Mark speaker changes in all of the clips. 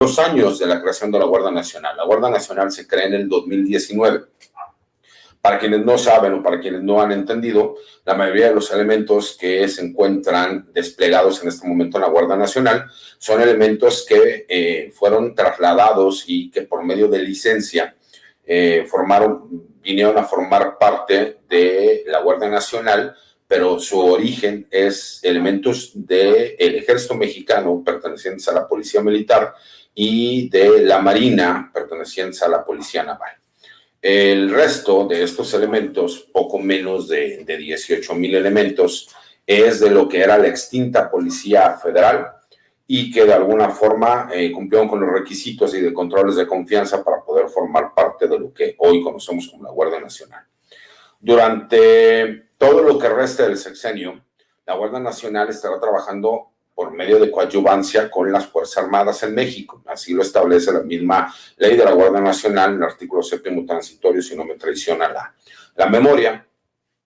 Speaker 1: los años de la creación de la Guardia Nacional. La Guardia Nacional se crea en el 2019. Para quienes no saben o para quienes no han entendido, la mayoría de los elementos que se encuentran desplegados en este momento en la Guardia Nacional son elementos que fueron trasladados y que por medio de licencia vinieron a formar parte de la Guardia Nacional, pero su origen es elementos del Ejército Mexicano pertenecientes a la Policía Militar y de la Marina pertenecientes a la Policía Naval. El resto de estos elementos, poco menos de 18,000 elementos, es de lo que era la extinta Policía Federal y que de alguna forma cumplieron con los requisitos y de controles de confianza para poder formar parte de lo que hoy conocemos como la Guardia Nacional. Durante todo lo que resta del sexenio, la Guardia Nacional estará trabajando por medio de coadyuvancia con las Fuerzas Armadas en México. Así lo establece la misma ley de la Guardia Nacional, el artículo 7º transitorio, si no me traiciona la memoria,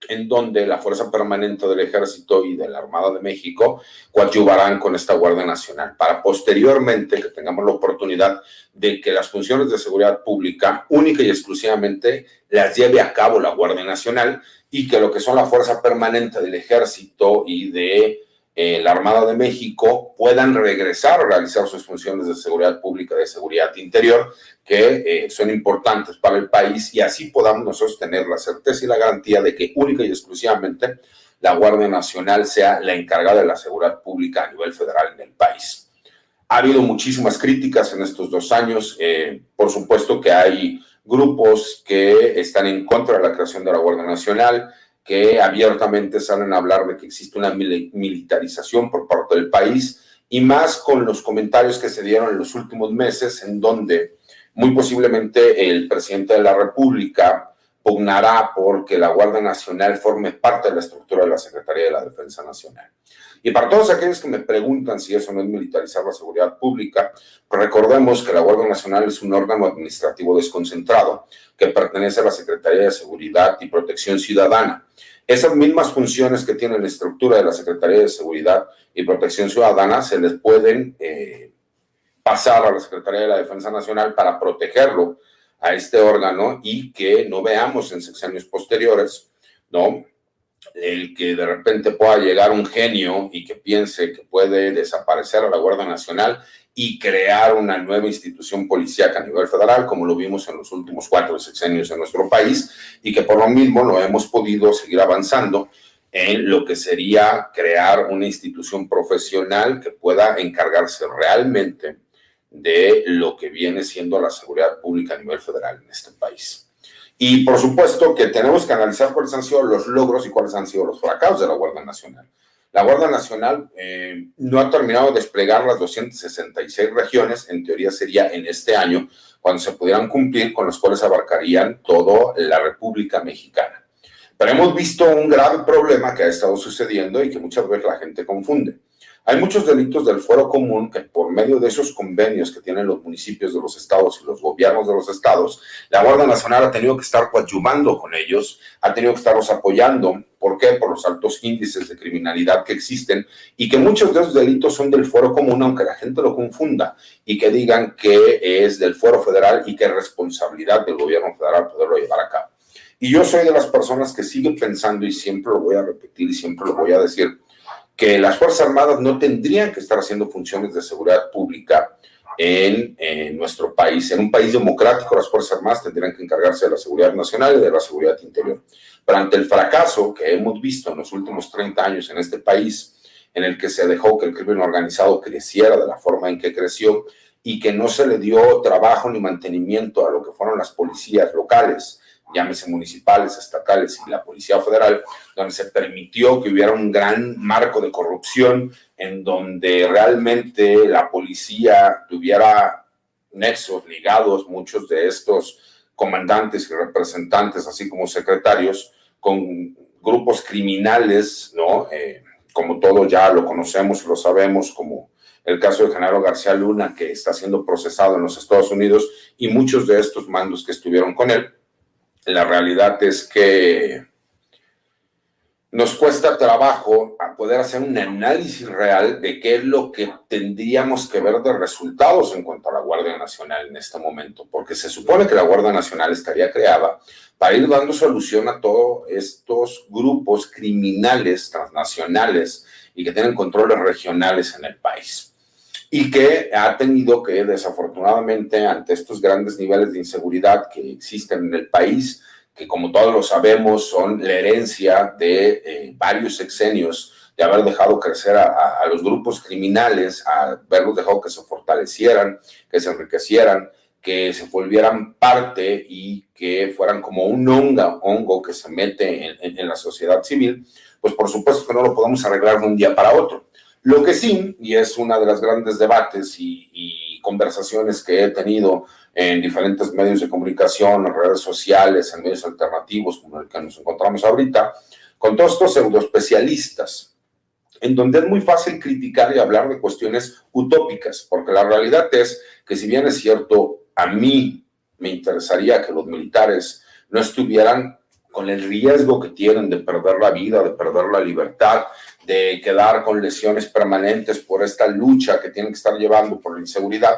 Speaker 1: en donde la Fuerza Permanente del Ejército y de la Armada de México coadyuvarán con esta Guardia Nacional para posteriormente que tengamos la oportunidad de que las funciones de seguridad pública única y exclusivamente las lleve a cabo la Guardia Nacional y que lo que son la Fuerza Permanente del Ejército y de la Armada de México puedan regresar a realizar sus funciones de seguridad pública, de seguridad interior, que son importantes para el país y así podamos nosotros tener la certeza y la garantía de que única y exclusivamente la Guardia Nacional sea la encargada de la seguridad pública a nivel federal en el país. Ha habido muchísimas críticas en estos 2 años. Por supuesto que hay grupos que están en contra de la creación de la Guardia Nacional, que abiertamente salen a hablar de que existe una militarización por parte del país, y más con los comentarios que se dieron en los últimos meses, en donde muy posiblemente el presidente de la República pugnará porque la Guardia Nacional forme parte de la estructura de la Secretaría de la Defensa Nacional. Y para todos aquellos que me preguntan si eso no es militarizar la seguridad pública, pues recordemos que la Guardia Nacional es un órgano administrativo desconcentrado que pertenece a la Secretaría de Seguridad y Protección Ciudadana. Esas mismas funciones que tiene la estructura de la Secretaría de Seguridad y Protección Ciudadana se les pueden pasar a la Secretaría de la Defensa Nacional para protegerlo a este órgano y que no veamos en sexenios posteriores, ¿no?, el que de repente pueda llegar un genio y que piense que puede desaparecer a la Guardia Nacional y crear una nueva institución policíaca a nivel federal, como lo vimos en los últimos 4 sexenios en nuestro país, y que por lo mismo no hemos podido seguir avanzando en lo que sería crear una institución profesional que pueda encargarse realmente de lo que viene siendo la seguridad pública a nivel federal en este país. Y por supuesto que tenemos que analizar cuáles han sido los logros y cuáles han sido los fracasos de la Guardia Nacional. La Guardia Nacional no ha terminado de desplegar las 266 regiones, en teoría sería en este año, cuando se pudieran cumplir, con los cuales abarcarían toda la República Mexicana. Pero hemos visto un grave problema que ha estado sucediendo y que muchas veces la gente confunde. Hay muchos delitos del fuero común que por medio de esos convenios que tienen los municipios de los estados y los gobiernos de los estados, la Guardia Nacional ha tenido que estar coadyuvando con ellos, ha tenido que estarlos apoyando. ¿Por qué? Por los altos índices de criminalidad que existen y que muchos de esos delitos son del fuero común, aunque la gente lo confunda y que digan que es del fuero federal y que es responsabilidad del gobierno federal poderlo llevar a cabo. Y yo soy de las personas que siguen pensando, y siempre lo voy a repetir y siempre lo voy a decir, que las Fuerzas Armadas no tendrían que estar haciendo funciones de seguridad pública en nuestro país. En un país democrático, las Fuerzas Armadas tendrían que encargarse de la seguridad nacional y de la seguridad interior. Pero ante el fracaso que hemos visto en los últimos 30 años en este país, en el que se dejó que el crimen organizado creciera de la forma en que creció y que no se le dio trabajo ni mantenimiento a lo que fueron las policías locales, llámese municipales, estatales y la Policía Federal, donde se permitió que hubiera un gran marco de corrupción en donde realmente la policía tuviera nexos ligados, muchos de estos comandantes y representantes, así como secretarios, con grupos criminales, ¿no? Como todos ya lo conocemos y lo sabemos, como el caso de Genaro García Luna, que está siendo procesado en los Estados Unidos, y muchos de estos mandos que estuvieron con él. La realidad es que nos cuesta trabajo a poder hacer un análisis real de qué es lo que tendríamos que ver de resultados en cuanto a la Guardia Nacional en este momento, porque se supone que la Guardia Nacional estaría creada para ir dando solución a todos estos grupos criminales transnacionales y que tienen controles regionales en el país. Y que ha tenido que, desafortunadamente, ante estos grandes niveles de inseguridad que existen en el país, que como todos lo sabemos son la herencia de varios sexenios, de haber dejado crecer a los grupos criminales, a haberlos dejado que se fortalecieran, que se enriquecieran, que se volvieran parte y que fueran como un hongo que se mete en la sociedad civil, pues por supuesto que no lo podemos arreglar de un día para otro. Lo que sí, y es una de las grandes debates y conversaciones que he tenido en diferentes medios de comunicación, en redes sociales, en medios alternativos como el que nos encontramos ahorita, con todos estos pseudoespecialistas, en donde es muy fácil criticar y hablar de cuestiones utópicas, porque la realidad es que si bien es cierto, a mí me interesaría que los militares no estuvieran con el riesgo que tienen de perder la vida, de perder la libertad, de quedar con lesiones permanentes por esta lucha que tienen que estar llevando por la inseguridad,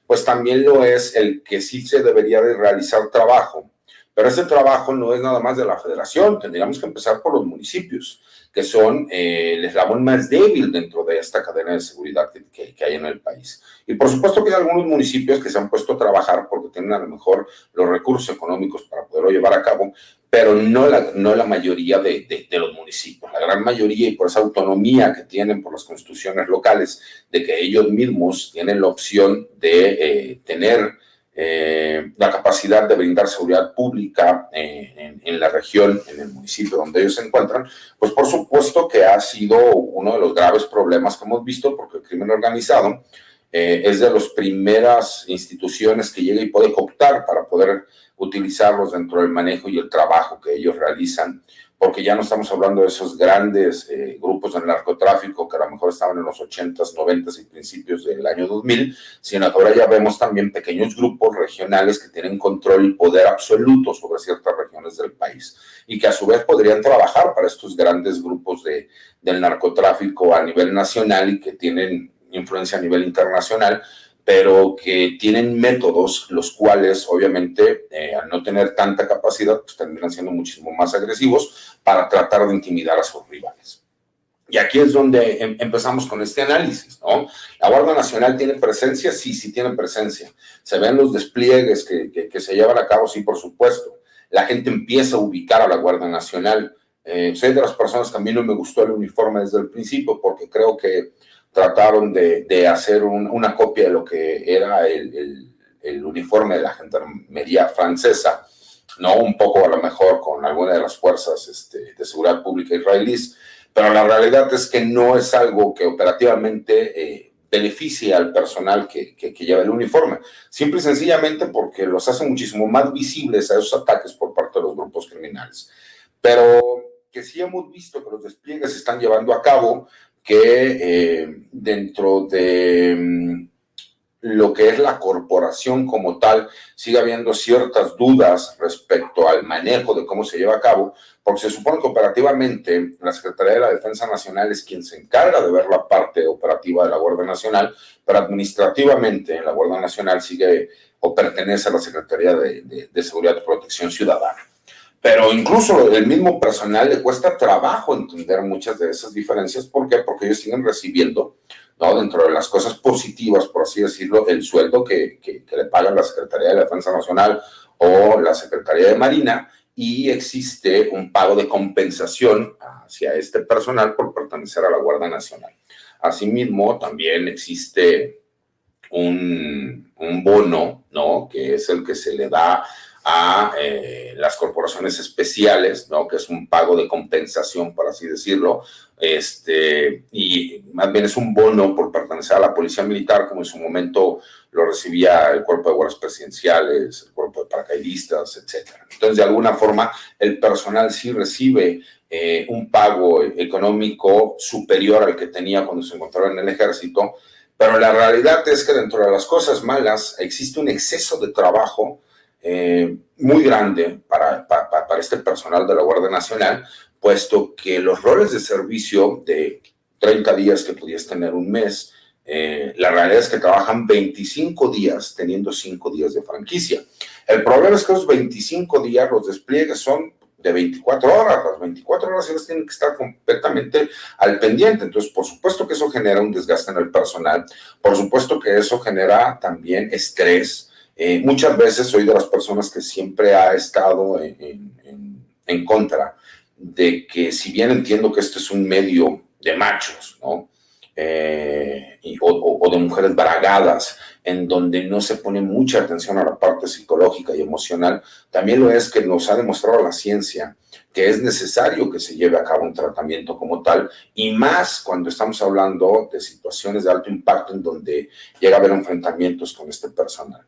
Speaker 1: pues también lo es el que sí se debería de realizar trabajo. Pero ese trabajo no es nada más de la federación, tendríamos que empezar por los municipios, que son el eslabón más débil dentro de esta cadena de seguridad que hay en el país. Y por supuesto que hay algunos municipios que se han puesto a trabajar porque tienen a lo mejor los recursos económicos para poderlo llevar a cabo, pero no la mayoría de los municipios. La gran mayoría, y por esa autonomía que tienen por las constituciones locales, de que ellos mismos tienen la opción de tener la capacidad de brindar seguridad pública en la región, en el municipio donde ellos se encuentran, pues por supuesto que ha sido uno de los graves problemas que hemos visto, porque el crimen organizado es de las primeras instituciones que llega y puede cooptar para poder utilizarlos dentro del manejo y el trabajo que ellos realizan, porque ya no estamos hablando de esos grandes grupos del narcotráfico que a lo mejor estaban en los 80s, 90s y principios del año 2000, sino que ahora ya vemos también pequeños grupos regionales que tienen control y poder absoluto sobre ciertas regiones del país y que a su vez podrían trabajar para estos grandes grupos del narcotráfico a nivel nacional y que tienen influencia a nivel internacional, pero que tienen métodos los cuales obviamente al no tener tanta capacidad pues terminan siendo muchísimo más agresivos para tratar de intimidar a sus rivales. Y aquí es donde empezamos con este análisis, ¿no? La Guardia Nacional tiene presencia, sí, sí tiene presencia. Se ven los despliegues que se llevan a cabo, sí, por supuesto. La gente empieza a ubicar a la Guardia Nacional. Soy de las personas que a mí no me gustó el uniforme desde el principio porque creo que trataron de hacer una copia de lo que era el uniforme de la gendarmería francesa, ¿no? Un poco a lo mejor con alguna de las fuerzas de seguridad pública israelíes, pero la realidad es que no es algo que operativamente beneficie al personal que lleva el uniforme, simple y sencillamente porque los hace muchísimo más visibles a esos ataques por parte de los grupos criminales. Pero que sí hemos visto que los despliegues se están llevando a cabo, que dentro de lo que es la corporación como tal, sigue habiendo ciertas dudas respecto al manejo de cómo se lleva a cabo, porque se supone que operativamente la Secretaría de la Defensa Nacional es quien se encarga de ver la parte operativa de la Guardia Nacional, pero administrativamente la Guardia Nacional sigue o pertenece a la Secretaría de Seguridad y Protección Ciudadana. Pero incluso el mismo personal le cuesta trabajo entender muchas de esas diferencias. ¿Por qué? Porque ellos siguen recibiendo, ¿no? Dentro de las cosas positivas, por así decirlo, el sueldo que le pagan la Secretaría de la Defensa Nacional o la Secretaría de Marina, y existe un pago de compensación hacia este personal por pertenecer a la Guardia Nacional. Asimismo, también existe un bono, ¿no? Que es el que se le da a las corporaciones especiales, ¿no? Que es un pago de compensación, por así decirlo, y más bien es un bono por pertenecer a la Policía Militar, como en su momento lo recibía el Cuerpo de Guardias Presidenciales, el Cuerpo de Paracaidistas, etcétera. Entonces, de alguna forma, el personal sí recibe un pago económico superior al que tenía cuando se encontraba en el ejército, pero la realidad es que dentro de las cosas malas existe un exceso de trabajo muy grande para este personal de la Guardia Nacional, puesto que los roles de servicio de 30 días que podías tener un mes, la realidad es que trabajan 25 días teniendo 5 días de franquicia. El problema es que los 25 días, los despliegues son de 24 horas. Las 24 horas ellos tienen que estar completamente al pendiente. Entonces, por supuesto que eso genera un desgaste en el personal. Por supuesto que eso genera también estrés. Muchas veces soy de las personas que siempre ha estado en contra de que, si bien entiendo que este es un medio de machos, ¿no? O de mujeres bragadas, en donde no se pone mucha atención a la parte psicológica y emocional, también lo es que nos ha demostrado la ciencia que es necesario que se lleve a cabo un tratamiento como tal, y más cuando estamos hablando de situaciones de alto impacto en donde llega a haber enfrentamientos con este personal.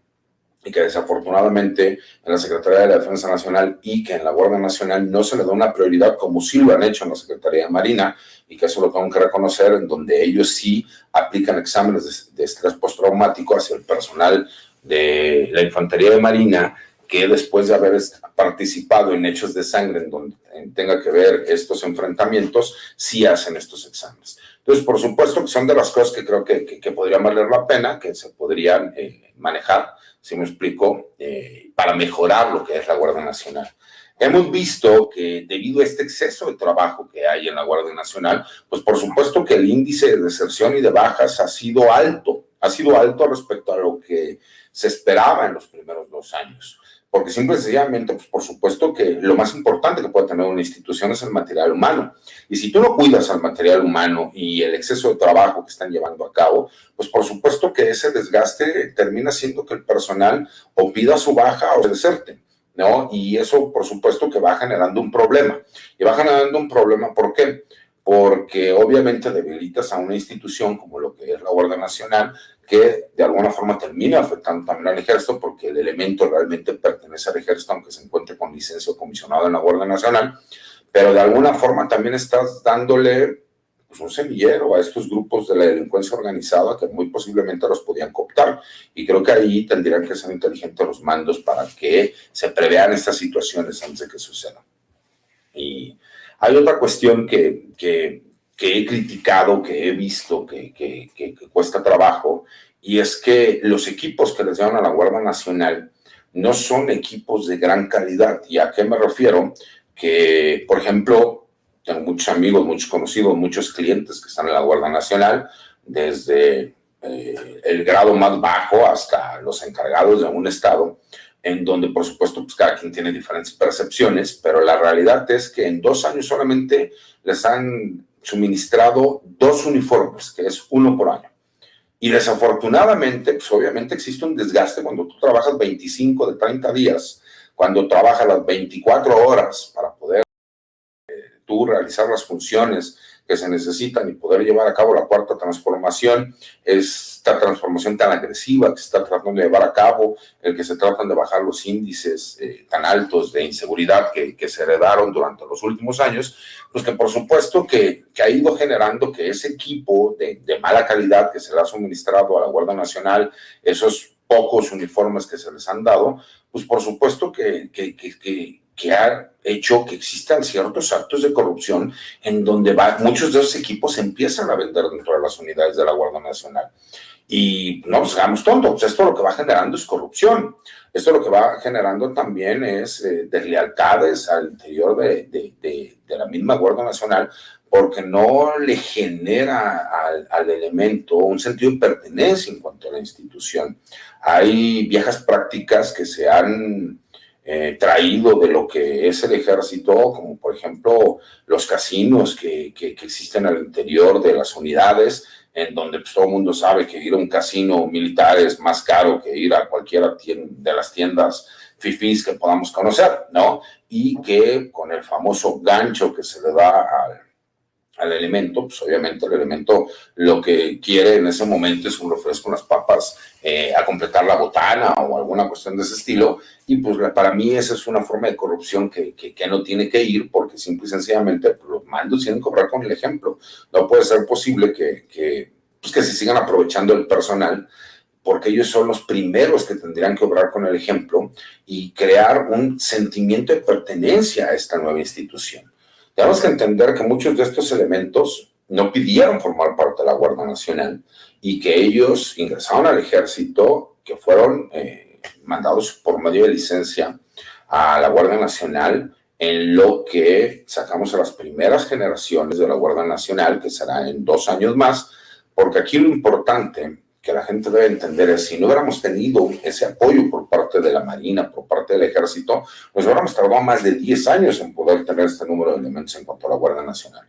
Speaker 1: Y que desafortunadamente en la Secretaría de la Defensa Nacional y que en la Guardia Nacional no se le da una prioridad como sí lo han hecho en la Secretaría de Marina, y que eso lo tengo que reconocer, en donde ellos sí aplican exámenes de estrés postraumático hacia el personal de la Infantería de Marina, que después de haber participado en hechos de sangre en donde tenga que ver estos enfrentamientos, sí hacen estos exámenes. Entonces, por supuesto que son de las cosas que creo que podrían valer la pena, que se podrían manejar, si me explico, para mejorar lo que es la Guardia Nacional. Hemos visto que debido a este exceso de trabajo que hay en la Guardia Nacional, pues por supuesto que el índice de deserción y de bajas ha sido alto respecto a lo que se esperaba en los primeros 2 años. Porque simple y sencillamente, pues por supuesto que lo más importante que puede tener una institución es el material humano. Y si tú no cuidas al material humano y el exceso de trabajo que están llevando a cabo, pues por supuesto que ese desgaste termina haciendo que el personal o pida su baja o se deserte, ¿no? Y eso por supuesto que va generando un problema. Y va generando un problema, ¿por qué? Porque obviamente debilitas a una institución como lo que es la Guardia Nacional, que de alguna forma termina afectando también al ejército, porque el elemento realmente pertenece al ejército, aunque se encuentre con licencia o comisionado en la Guardia Nacional, pero de alguna forma también estás dándole pues, un semillero a estos grupos de la delincuencia organizada que muy posiblemente los podían cooptar, y creo que ahí tendrían que ser inteligentes los mandos para que se prevean estas situaciones antes de que sucedan. Y hay otra cuestión que he criticado, que he visto que cuesta trabajo, y es que los equipos que les llevan a la Guardia Nacional no son equipos de gran calidad. ¿Y a qué me refiero? Que, por ejemplo, tengo muchos amigos, muchos conocidos, muchos clientes que están en la Guardia Nacional, desde el grado más bajo hasta los encargados de un estado, en donde, por supuesto, pues cada quien tiene diferentes percepciones, pero la realidad es que en 2 años solamente les han suministrado 2 uniformes, que es 1 por año. Y desafortunadamente, pues obviamente existe un desgaste cuando tú trabajas 25 de 30 días, cuando trabajas las 24 horas para poder tú realizar las funciones que se necesitan y poder llevar a cabo la cuarta transformación, esta transformación tan agresiva que se está tratando de llevar a cabo, el que se tratan de bajar los índices tan altos de inseguridad que se heredaron durante los últimos años, pues que por supuesto que ha ido generando que ese equipo de mala calidad que se le ha suministrado a la Guardia Nacional, esos pocos uniformes que se les han dado, pues por supuesto que ha hecho que existan ciertos actos de corrupción en donde muchos de esos equipos empiezan a vender dentro de las unidades de la Guardia Nacional. Y no nos hagamos tontos, pues esto lo que va generando es corrupción. Esto lo que va generando también es deslealtades al interior de la misma Guardia Nacional, porque no le genera al elemento un sentido de pertenencia en cuanto a la institución. Hay viejas prácticas que se han traído de lo que es el ejército, como por ejemplo los casinos que existen al interior de las unidades, en donde pues, todo el mundo sabe que ir a un casino militar es más caro que ir a cualquiera de las tiendas fifís que podamos conocer, ¿no? Y que con el famoso gancho que se le da al elemento, pues obviamente el elemento lo que quiere en ese momento es un refresco, unas papas, a completar la botana o alguna cuestión de ese estilo, y pues para mí esa es una forma de corrupción que no tiene que ir, porque simple y sencillamente pues, los mandos tienen que cobrar con el ejemplo. No puede ser posible que se sigan aprovechando el personal, porque ellos son los primeros que tendrían que obrar con el ejemplo y crear un sentimiento de pertenencia a esta nueva institución. Tenemos que entender que muchos de estos elementos no pidieron formar parte de la Guardia Nacional y que ellos ingresaron al ejército, que fueron mandados por medio de licencia a la Guardia Nacional, en lo que sacamos a las primeras generaciones de la Guardia Nacional, que será en 2 años más, porque aquí lo importante que la gente debe entender es, si no hubiéramos tenido ese apoyo por parte de la Marina, por parte del Ejército, nos hubiéramos tardado más de 10 años en poder tener este número de elementos en cuanto a la Guardia Nacional.